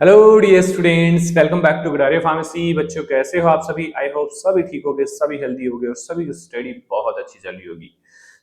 Hello dear students, welcome back to Gidaria pharmacy. बच्चों कैसे हो आप सभी? आई होप सभी ठीक होगे, सभी हेल्दी होगे और सभी की स्टडी बहुत अच्छी चल रही होगी।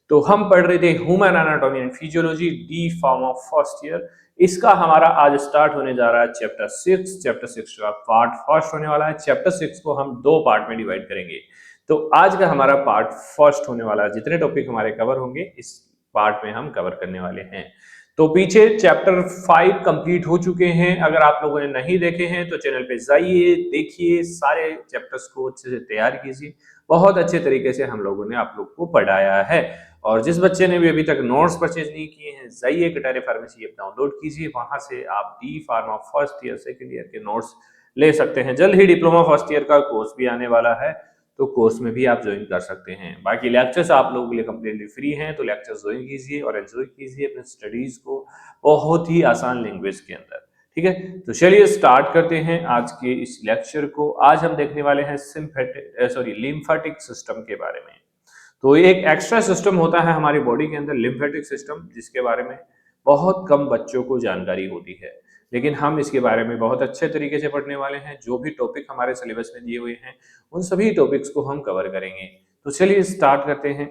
तो हम पढ़ रहे थे human anatomy and physiology D pharma first year. इसका हमारा आज स्टार्ट होने जा रहा है चैप्टर 6। चैप्टर 6 का पार्ट फर्स्ट होने वाला है। चैप्टर 6 को हम दो पार्ट में डिवाइड करेंगे। तो आज का हमारा पार्ट फर्स्ट होने वाला है। जितने टॉपिक हमारे कवर होंगे इस पार्ट में हम कवर करने वाले हैं। तो पीछे चैप्टर 5 कंप्लीट हो चुके हैं। अगर आप लोगों ने नहीं देखे हैं तो चैनल पे जाइए, देखिए, सारे चैप्टर्स को अच्छे से तैयार कीजिए। बहुत अच्छे तरीके से हम लोगों ने आप लोग को पढ़ाया है। और जिस बच्चे ने भी अभी तक नोट्स परचेज नहीं किए हैं, जाइए गिडारिया फार्मेसी ऐप डाउनलोड कीजिए। वहां से आप D pharma first year second year के नोट्स ले सकते हैं। जल्द ही डिप्लोमा फर्स्ट ईयर का कोर्स भी आने वाला है, तो कोर्स में भी आप ज्वाइन कर सकते हैं। बाकी लेक्चर्स आप लोगों के लिए कंप्लीटली फ्री हैं, तो लेक्चर्स ज्वाइन कीजिए और एंजॉय कीजिए अपने स्टडीज को बहुत ही आसान लैंग्वेज के अंदर। ठीक है, तो चलिए स्टार्ट करते हैं आज के इस लेक्चर को। आज हम देखने वाले हैं लिम्फेटिक सिस्टम के बारे में। तो एक एक्स्ट्रा सिस्टम होता है हमारी बॉडी के अंदर, लिम्फेटिक सिस्टम, जिसके बारे में बहुत कम बच्चों को जानकारी होती है, लेकिन हम इसके बारे में बहुत अच्छे तरीके से पढ़ने वाले हैं। जो भी टॉपिक हमारे सिलेबस में दिए हुए हैं उन सभी टॉपिक्स को हम कवर करेंगे। तो चलिए स्टार्ट करते हैं।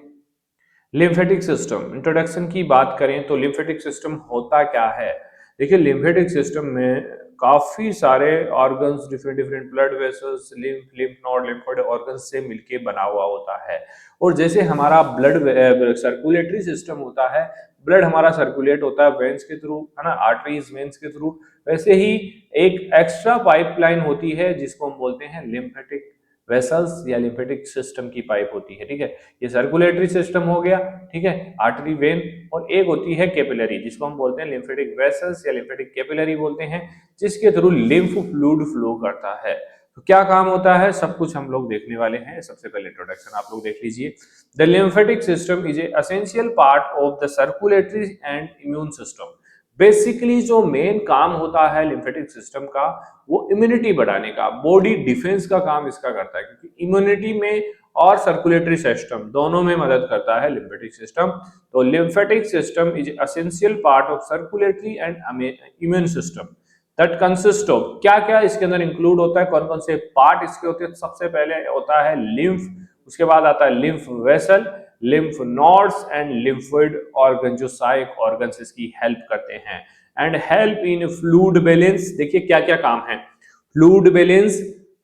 लिम्फेटिक सिस्टम इंट्रोडक्शन की बात करें तो लिम्फेटिक सिस्टम होता क्या है? देखिए, लिम्फेटिक सिस्टम में काफी सारे organs, different different blood vessels, lymph node, lymphoid organs से मिलके बना हुआ होता है। और जैसे हमारा ब्लड सर्कुलेटरी सिस्टम होता है, ब्लड हमारा सर्कुलेट होता है वेन्स के थ्रू, है ना, आर्टरीज, वेन्स के थ्रू, वैसे ही एक एक्स्ट्रा पाइपलाइन होती है जिसको हम बोलते हैं लिम्फेटिक वेसल्स या लिम्फेटिक सिस्टम की पाइप होती है। ठीक है, ये सर्कुलेटरी सिस्टम हो गया, ठीक है, आर्टरी, वेन, और एक होती है कैपिलरी जिसको हम बोलते हैं लिम्फेटिक वेसल्स या लिम्फेटिक कैपिलरी बोलते हैं, जिसके थ्रू लिम्फ फ्लूइड फ्लो करता है। तो क्या काम होता है, सब कुछ हम लोग देखने वाले हैं। सबसे पहले इंट्रोडक्शन आप लोग देख लीजिए। The lymphatic system is a essential part of the circulatory and immune system. Basically जो मेन काम होता है लिम्फेटिक सिस्टम का, वो इम्यूनिटी बढ़ाने का, बॉडी डिफेंस का काम इसका करता है, क्योंकि इम्यूनिटी में और सर्कुलेटरी सिस्टम दोनों में मदद करता है लिम्फेटिक सिस्टम। तो lymphatic system is essential part of circulatory and immune system that consist of, क्या क्या इसके अंदर इंक्लूड होता है, कौन कौन से पार्ट इसके होते हैं। सबसे पहले होता है लिम्फ, उसके बाद आता है lymph vessel, lymph nodes and lymphoid organ, जो सहायक ऑर्गन्स इसकी हेल्प करते हैं। And help in fluid balance. देखिए क्या क्या काम है, fluid balance,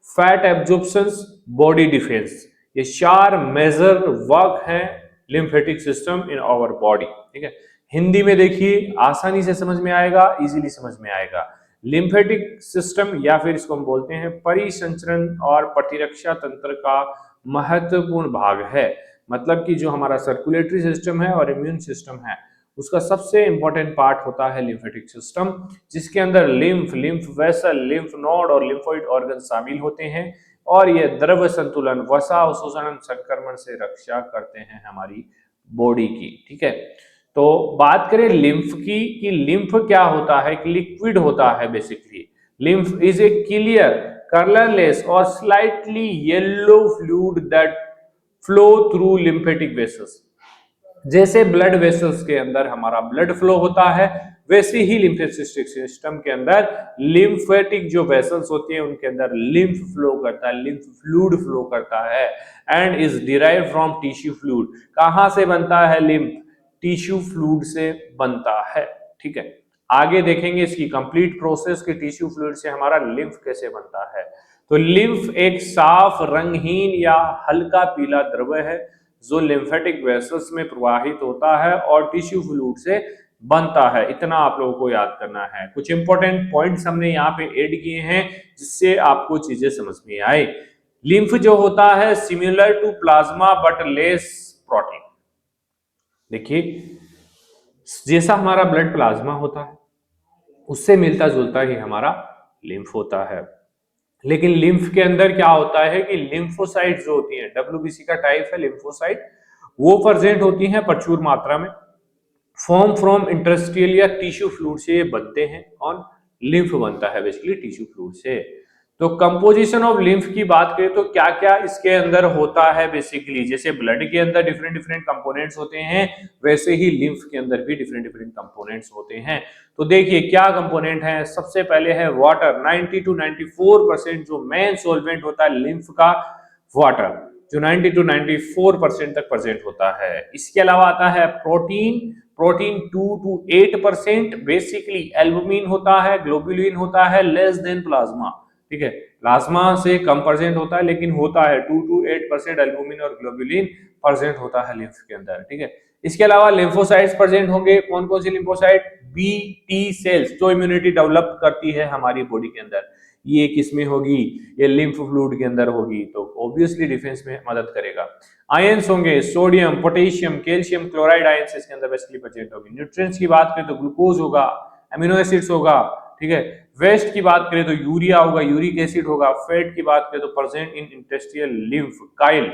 fat absorption, body defence, ये चार मेजर वर्क है lymphatic system in our body. ठीक है, हिंदी में देखिए, आसानी से समझ में आएगा, इजीली समझ में आएगा। लिम्फेटिक सिस्टम या फिर इसको हम बोलते हैं परिसंचरण और प्रतिरक्षा तंत्र का महत्वपूर्ण भाग है। मतलब कि जो हमारा सर्कुलेटरी सिस्टम है और इम्यून सिस्टम है, उसका सबसे इंपॉर्टेंट पार्ट होता है लिम्फेटिक सिस्टम, जिसके अंदर lymph, lymph vessel, lymph node और लिम्फोइड ऑर्गन शामिल होते हैं। और ये द्रव्य संतुलन, वसा अवशोषण, संक्रमण से रक्षा करते हैं हमारी बॉडी की। ठीक है, तो बात करें लिम्फ की, कि लिम्फ क्या होता है, कि लिक्विड होता है basically. Lymph is a clear, colourless और slightly yellow fluid that flow through lymphatic vessels. जैसे ब्लड वेसल्स के अंदर हमारा ब्लड फ्लो होता है, वैसे ही लिम्फेटिक सिस्टम के अंदर लिम्फेटिक जो वेसल्स होती हैं उनके अंदर लिम्फ फ्लो करता है, लिम्फ फ्लूइड फ्लो करता है। And is derived from tissue fluid. कहां से बनता है लिम्फ? टिश्यू फ्लूइड से बनता है। ठीक है, आगे देखेंगे इसकी कंप्लीट प्रोसेस कि टिश्यू फ्लूइड से हमारा लिम्फ कैसे बनता है। तो लिम्फ एक साफ, रंगहीन या हल्का पीला द्रव्य है जो लिम्फेटिक वेसल्स में प्रवाहित होता है और टिश्यू फ्लूइड से बनता है। इतना आप लोगों को याद करना है। कुछ इंपॉर्टेंट पॉइंट्स हमने यहाँ पे ऐड किए हैं जिससे आपको चीजें समझ में आए। लिम्फ जो होता है similar to plasma but less protein. देखिए, जैसा हमारा ब्लड प्लाज्मा होता है उससे मिलता जुलता ही हमारा लिम्फ होता है। लेकिन लिम्फ के अंदर क्या होता है कि लिम्फोसाइट जो होती है, डब्ल्यूबीसी का टाइप है लिम्फोसाइट, वो प्रेजेंट होती हैं प्रचुर मात्रा में। फॉर्म फ्रॉम इंटरस्टिशियल या टिश्यू फ्लूइड से ये बनते हैं और लिम्फ बनता है बेसिकली टिश्यू फ्लूइड से। तो कंपोजिशन ऑफ लिम्फ की बात करें तो क्या क्या इसके अंदर होता है बेसिकली, जैसे ब्लड के अंदर डिफरेंट डिफरेंट कंपोनेंट्स होते हैं, वैसे ही लिम्फ के अंदर भी डिफरेंट डिफरेंट कंपोनेंट्स होते हैं। तो देखिए क्या कंपोनेंट है, सबसे पहले है वाटर। 90 to 94% जो मेन सॉल्वेंट होता है लिम्फ का, वाटर, जो 90 to 94% तक प्रेजेंट होता है। इसके अलावा आता है protein, protein 2 to 8%, basically albumin होता है, ग्लोबुलिन होता है, लेस देन प्लाज्मा, ठीक है, प्लाज्मा से कम प्रेजेंट होता है लेकिन होता है 2 to 8% एल्बुमिन और ग्लोबुलिन प्रेजेंट होता है लिम्फ के अंदर, ठीक है। इसके अलावा लिम्फोसाइट्स प्रेजेंट होंगे, कौन कौन सी लिम्फोसाइट, बी टी सेल्स जो इम्यूनिटी डेवलप करती है हमारी बॉडी के अंदर, ये किसमें होगी, ये लिम्फ फ्लूइड के अंदर होगी, तो ऑब्वियसली डिफेंस में मदद करेगा। आयंस होंगे, sodium, potassium, calcium chloride ions इसके अंदर बेसिकली प्रेजेंट होगी। न्यूट्रिएंट्स की बात करें तो ग्लूकोज होगा, अमीनो एसिड्स होगा, ठीक है। वेस्ट की बात करें तो यूरिया होगा, यूरिक एसिड होगा। फैट की बात करें तो present in intestinal lymph, chyle,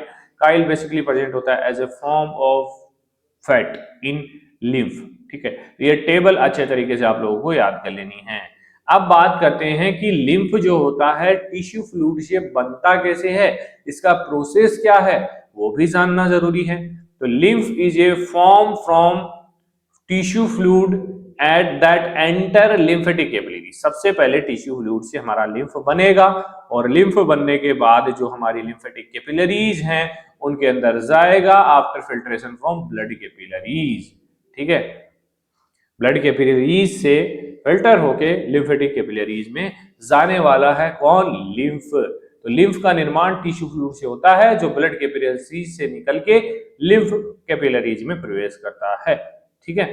chyle basically present होता है as a form of fat in lymph, ठीक है। ये टेबल अच्छे तरीके से आप लोगों को याद कर लेनी है। अब बात करते हैं कि लिम्फ जो होता है टिश्यू फ्लूइड से बनता कैसे है, इसका प्रोसेस क्या है, वो भी जानना जरूरी है। तो lymph is A form from tissue fluid at that enter lymphatic capillary. सबसे पहले टिश्यू फ्लूइड से हमारा लिम्फ बनेगा और लिम्फ बनने के बाद जो हमारी लिम्फेटिक कैपिलरीज हैं उनके अंदर जाएगा after filtration from blood capillaries, ठीक है। ब्लड कैपिलरीज से फिल्टर होके लिम्फेटिक कैपिलरीज में जाने वाला है कौन, लिम्फ। तो लिम्फ का निर्माण टिश्यू फ्लूइड से होता है जो ब्लड कैपिलरीज से निकल के लिम्फ कैपिलरीज में प्रवेश करता है, ठीक है।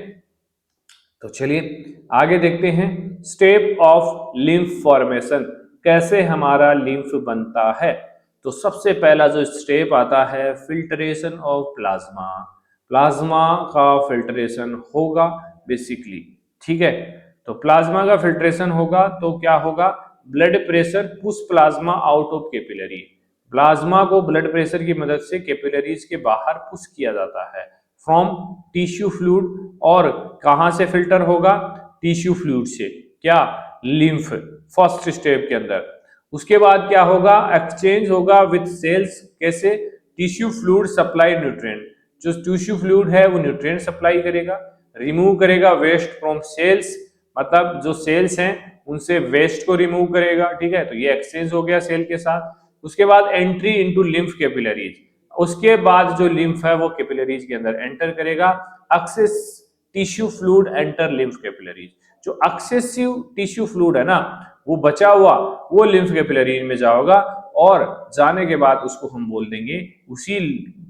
तो चलिए आगे देखते हैं स्टेप ऑफ लिम्फ फॉर्मेशन, कैसे हमारा लिम्फ बनता है। तो सबसे पहला जो स्टेप आता है फिल्ट्रेशन ऑफ प्लाज्मा, प्लाज्मा का फिल्ट्रेशन होगा बेसिकली, ठीक है। तो प्लाज्मा का फिल्ट्रेशन होगा तो क्या होगा, blood pressure push plasma out of capillary, plasma को ब्लड प्रेशर की मदद से कैपिलरीज के बाहर पुश किया जाता है फ्रॉम टिश्यू फ्लूइड, और कहां से फिल्टर होगा, टिश्यू फ्लूइड से, क्या, लिम्फ, फर्स्ट स्टेप के अंदर। उसके बाद क्या होगा, एक्सचेंज होगा विद सेल्स, कैसे, टिश्यू फ्लूइड सप्लाई न्यूट्रिएंट, जो टिश्यू फ्लूइड है वो न्यूट्रिएंट सप्लाई करेगा, रिमूव करेगा वेस्ट फ्रॉम सेल्स, मतलब जो सेल्स हैं उनसे वेस्ट को रिमूव करेगा, ठीक है। तो ये एक्सचेंज हो गया सेल के साथ। उसके बाद एंट्री इनटू लिम्फ कैपिलरीज, उसके बाद जो लिम्फ है वो कैपिलरीज के अंदर एंटर करेगा। Excess tissue fluid enter lymph capillaries, जो एक्सेसिव टिश्यू फ्लूइड है ना वो बचा हुआ वो लिम्फ कैपिलरीज में जाएगा, और जाने के बाद उसको हम बोल देंगे, उसी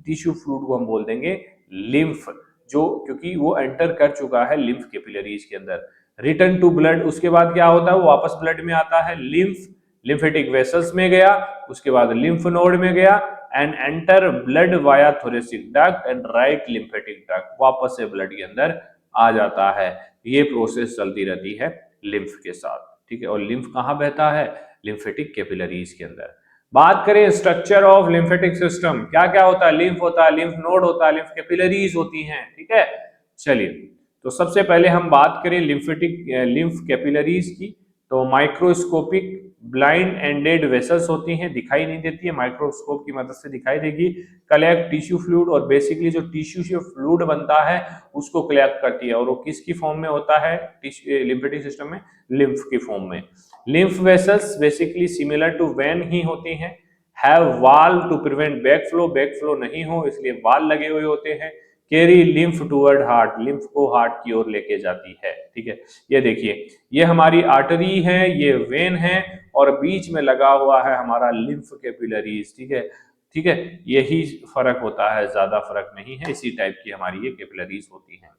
टिश्यू फ्लूइड को हम बोल देंगे लिम्फ, जो क्योंकि वो एंटर कर चुका है लिम्फ कैपिलरीज के अंदर। रिटर्न टू ब्लड, उसके बाद क्या होता है वो वापस ब्लड में आता है, लिम्फ लिम्फेटिक वेसल्स में गया, उसके बाद लिम्फ नोड में गया and enter blood via thoracic duct and right lymphatic duct, वापस से ब्लड के अंदर आ जाता है। ये प्रोसेस चलती रहती है लिम्फ के साथ, ठीक है। और लिम्फ कहाँ बहता है, लिम्फेटिक कैपिलरीज के अंदर। बात करें स्ट्रक्चर ऑफ लिम्फेटिक सिस्टम, क्या क्या होता है, लिम्फ होता है, लिम्फ नोड होता है, लिम्फ कैपिलरीज होती हैं, ठीक है। चलिए तो सबसे पहले हम बात करें लिम्फ कैपिलरीज की, तो माइक्रोस्कोपिक ब्लाइंड एंडेड वेसल्स होती हैं, दिखाई नहीं देती है, माइक्रोस्कोप की मदद से दिखाई देगी। कलेक्ट टिश्यू फ्लूइड, और बेसिकली जो टिश्यू से फ्लूइड बनता है उसको कलेक्ट करती है, और वो किसकी फॉर्म में होता है, लिम्फेटिक सिस्टम में लिम्फ की फॉर्म में। Lymph vessels basically similar to vein ही होती हैं, have valve to prevent backflow, backflow नहीं हो इसलिए वाल्व लगे हुए होते हैं। Carry lymph toward heart, lymph को हार्ट की ओर लेके जाती है, ठीक है। ये देखिए ये हमारी आर्टरी है, ये वेन है, और बीच में लगा हुआ है हमारा लिम्फ कैपिलरीज, ठीक है, ठीक है। यही फर्क होता है, ज्यादा फर्क नहीं है, इसी टाइप की हमारी ये कैपिलरीज होती हैं।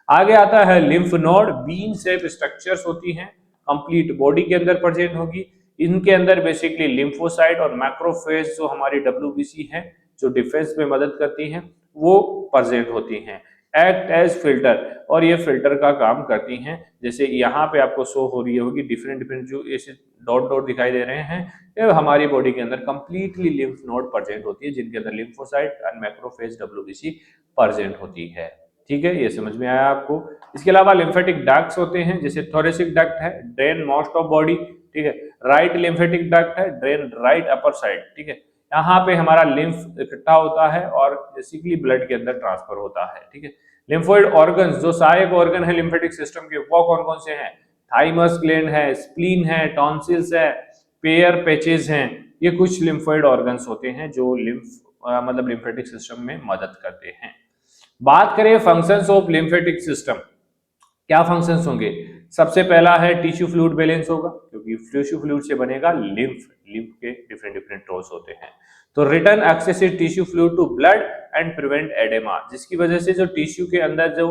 आगे आता है lymph node, bean shape structures होती हैं, कंप्लीट बॉडी के अंदर प्रेजेंट होगी। इनके अंदर बेसिकली लिम्फोसाइट और मैक्रोफेज जो हमारी WBC है जो डिफेंस में मदद करती हैं वो प्रेजेंट होती हैं। एक्ट एज फिल्टर, और ये फिल्टर का काम करती हैं, जैसे यहाँ पे आपको शो हो रही होगी डिफरेंट डिफरेंट जो ऐसे डॉट डॉट दिखाई दे रहे हैं, ये हमारी बॉडी के अंदर कंप्लीटली लिम्फ नोड प्रेजेंट होती है जिनके अंदर lymphocyte and macrophage WBC present होती है, ठीक है। ये समझ में आया आपको। इसके अलावा लिम्फेटिक डक्ट्स होते हैं, जैसे थोरेसिक डक्ट है, ड्रेन मोस्ट ऑफ बॉडी, ठीक है। राइट लिम्फेटिक डक्ट है, ड्रेन राइट अपर साइड, ठीक है। यहाँ पे हमारा लिम्फ इकट्ठा होता है और बेसिकली ब्लड के अंदर ट्रांसफर होता है, ठीक है। लिम्फोइड ऑर्गन्स, जो सहायक ऑर्गन है लिम्फेटिक सिस्टम के, वो कौन कौन से हैं? थाइमस ग्लैंड है, स्प्लीन है, टॉन्सिल्स है, पेयर पैचेस हैं। ये कुछ लिम्फोइड ऑर्गन्स होते हैं जो मतलब लिम्फेटिक सिस्टम में मदद करते हैं। बात करें फंक्शंस ऑफ लिम्फेटिक सिस्टम, क्या फंक्शंस होंगे? सबसे पहला है टिश्यू फ्लूइड बैलेंस होगा, क्योंकि टिश्यू फ्लूइड से बनेगा लिम्फ, लिम्फ के डिफरेंट डिफरेंट रोल्स होते हैं। तो return excessive tissue fluid to blood and prevent oedema, जिसकी वजह से जो टिश्यू के अंदर जो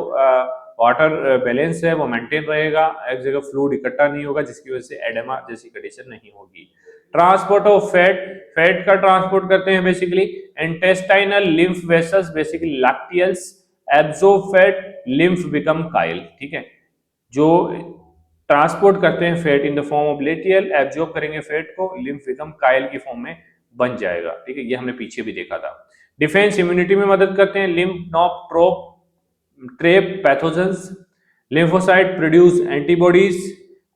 वाटर बैलेंस है वो मेंटेन रहेगा, एक जगह फ्लूइड इकट्ठा नहीं होगा, जिसकी वजह से एडेमा जैसी कंडीशन नहीं होगी। ट्रांसपोर्ट ऑफ फैट, फैट का ट्रांसपोर्ट करते हैं basically intestinal lymph vessels, basically lacteals, absorb fat, lymph become chyle, ठीक है। जो ट्रांसपोर्ट करते हैं fat in the form of lacteal, absorb करेंगे फैट को, लिम्फ बिकम काइल की फॉर्म में बन जाएगा, ठीक है। ये हमने पीछे भी देखा था। डिफेंस इम्यूनिटी में मदद करते हैं lymph node trap pathogens, lymphocyte produce antibodies,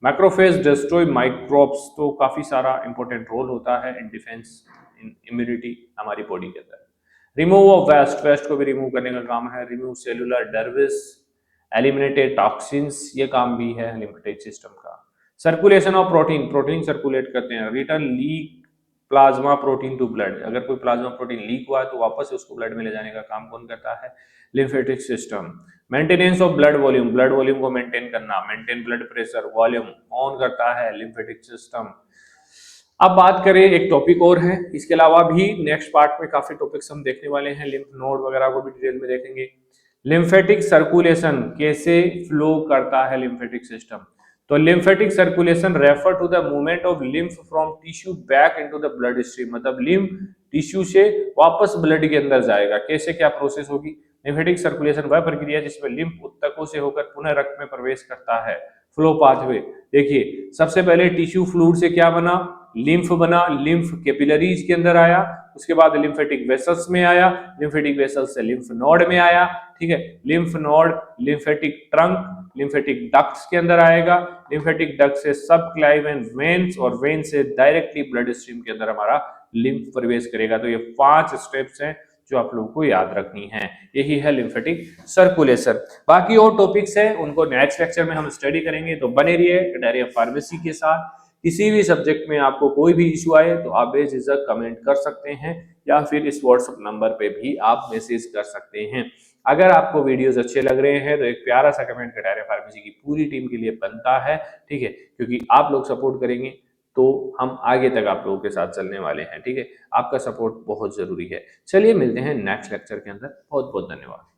macrophage destroy microbes. तो काफी सारा इंपॉर्टेंट रोल होता है इन डिफेंस, इन इम्यूनिटी हमारी बॉडी के अंदर। रिमूव ऑफ वेस्ट, वेस्ट को भी रिमूव करने का काम है, remove cellular debris, eliminated toxins, ये काम भी है लिम्फेटिक सिस्टम का। Circulation of protein, protein circulate करते हैं। Return leak plasma protein to blood, अगर कोई प्लाज्मा प्रोटीन लीक हुआ है तो वापस उसको ब्लड में ले जाने का काम कौन करता है? Lymphatic system. Maintenance of blood volume, blood volume को मेंटेन करना, मेंटेन ब्लड प्रेशर वॉल्यूम कौन करता है? Lymphatic system. अब बात करें, एक टॉपिक और है, इसके अलावा भी नेक्स्ट पार्ट में काफी टॉपिक्स हम देखने वाले हैं, लिम्फ नोड वगैरह को भी डिटेल में देखेंगे। लिम्फेटिक सर्कुलेशन कैसे फ्लो करता है लिम्फेटिक सिस्टम? तो lymphatic circulation refer to the movement of lymph from tissue back into the blood stream, मतलब लिम्फ टिश्यू से वापस ब्लड के अंदर जाएगा। कैसे, क्या प्रोसेस होगी? लिम्फेटिक सर्कुलेशन वह प्रक्रिया जिसमें लिम्फ उत्तकों से होकर पुनः रक्त में प्रवेश करता है, फ्लो पाथवे। देखिए, सबसे पहले टिश्यू फ्लूइड से क्या बना? लिम्फ बना, लिम्फ कैपिलरीज के अंदर आया, उसके बाद लिम्फेटिक वेसल्स में आया, लिम्फेटिक वेसल्स से लिम्फ नोड में आया, ठीक है। Lymph node lymphatic trunk, lymphatic ducts के अंदर आएगा, लिम्फेटिक डक्ट से सबक्लाइवन वेन्स, और वेन से डायरेक्टली ब्लड स्ट्रीम के अंदर हमारा लिम्फ प्रवेश करेगा। तो ये 5 स्टेप्स हैं जो आप लोगों को याद रखनी है, यही है लिम्फेटिक सर्कुलेशन। बाकी और टॉपिक्स है उनको नेक्स्ट लेक्चर में हम स्टडी करेंगे, तो बने रहिए डायरी फार्मेसी के साथ। किसी भी सब्जेक्ट में आपको कोई भी इशू आए तो आप बेझिझक कमेंट कर सकते हैं, या फिर इस व्हाट्सएप नंबर पे भी आप मैसेज कर सकते हैं। अगर आपको वीडियोस अच्छे लग रहे हैं तो एक प्यारा सा कमेंट डायरी फार्मेसी की पूरी टीम के लिए बनता है, ठीक है, क्योंकि आप लोग सपोर्ट करेंगे तो हम आगे तक आप लोगों के साथ चलने वाले हैं, ठीक है। आपका सपोर्ट बहुत जरूरी है। चलिए मिलते हैं नेक्स्ट लेक्चर के अंदर, बहुत बहुत धन्यवाद।